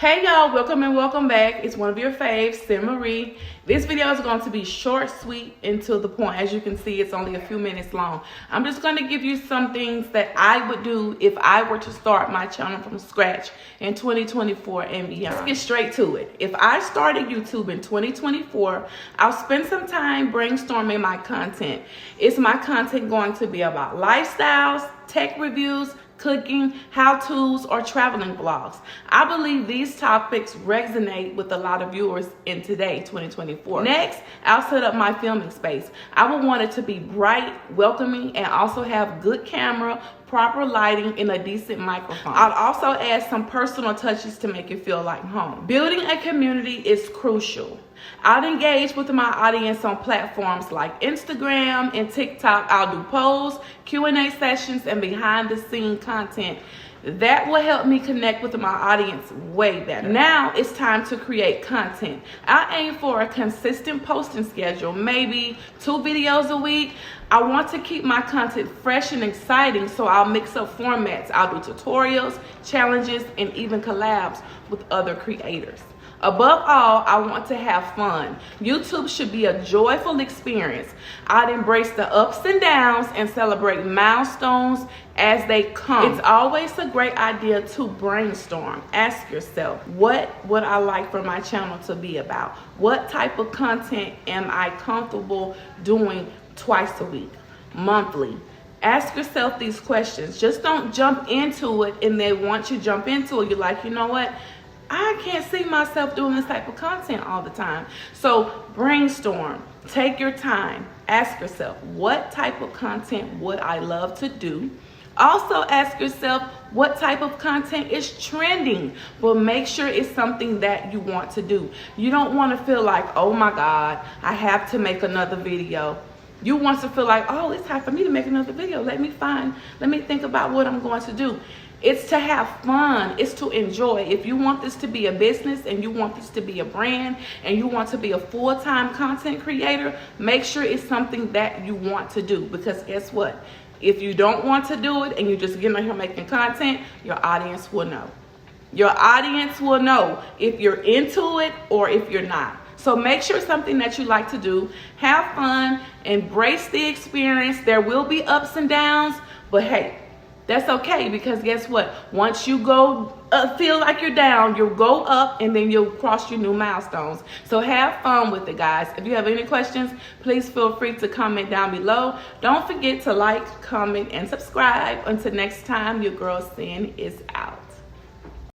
Hey y'all, welcome and welcome back. It's one of your faves, Sim Marie. This video is going to be short, sweet, and to the point. As you can see, it's only a few minutes long. I'm just going to give you some things that I would do if I were to start my channel from scratch in 2024 and beyond. Let's get straight to it. If I started YouTube in 2024, I'll spend some time brainstorming my content. Is my content going to be about lifestyles, tech reviews, cooking, how-tos, or traveling vlogs? I believe these topics resonate with a lot of viewers in today, 2024. Next, I'll set up my filming space. I would want it to be bright, welcoming, and also have good camera, proper lighting, and a decent microphone. I'll also add some personal touches to make it feel like home. Building a community is crucial. I'll engage with my audience on platforms like Instagram and TikTok. I'll do polls, Q&A sessions, and behind the scene content. That will help me connect with my audience way better. Now it's time to create content. I aim for a consistent posting schedule, maybe 2 videos a week. I want to keep my content fresh and exciting, so I'll mix up formats. I'll do tutorials, challenges, and even collabs with other creators. Above all, I want to have fun. YouTube should be a joyful experience. I'd embrace the ups and downs and celebrate milestones as they come. It's always a great idea to brainstorm. Ask yourself, what would I like for my channel to be about? What type of content am I comfortable doing twice a week, monthly? Ask yourself these questions. Just don't jump into it, and then once you jump into it, you're like, you know what? I can't see myself doing this type of content all the time. So brainstorm, take your time, ask yourself, what type of content would I love to do? Also ask yourself, what type of content is trending? But make sure it's something that you want to do. You don't want to feel like, oh my God, I have to make another video. You want to feel like, oh, it's time for me to make another video. Let me think about what I'm going to do. It's to have fun. It's to enjoy. If you want this to be a business and you want this to be a brand and you want to be a full-time content creator, make sure it's something that you want to do. Because guess what? If you don't want to do it and you just get on here making content, your audience will know. Your audience will know if you're into it or if you're not. So make sure it's something that you like to do. Have fun. Embrace the experience. There will be ups and downs, but hey, that's okay, because guess what? Once you go feel like you're down, you'll go up and then you'll cross your new milestones. So have fun with it, guys. If you have any questions, please feel free to comment down below. Don't forget to like, comment, and subscribe. Until next time, your girl Sin is out.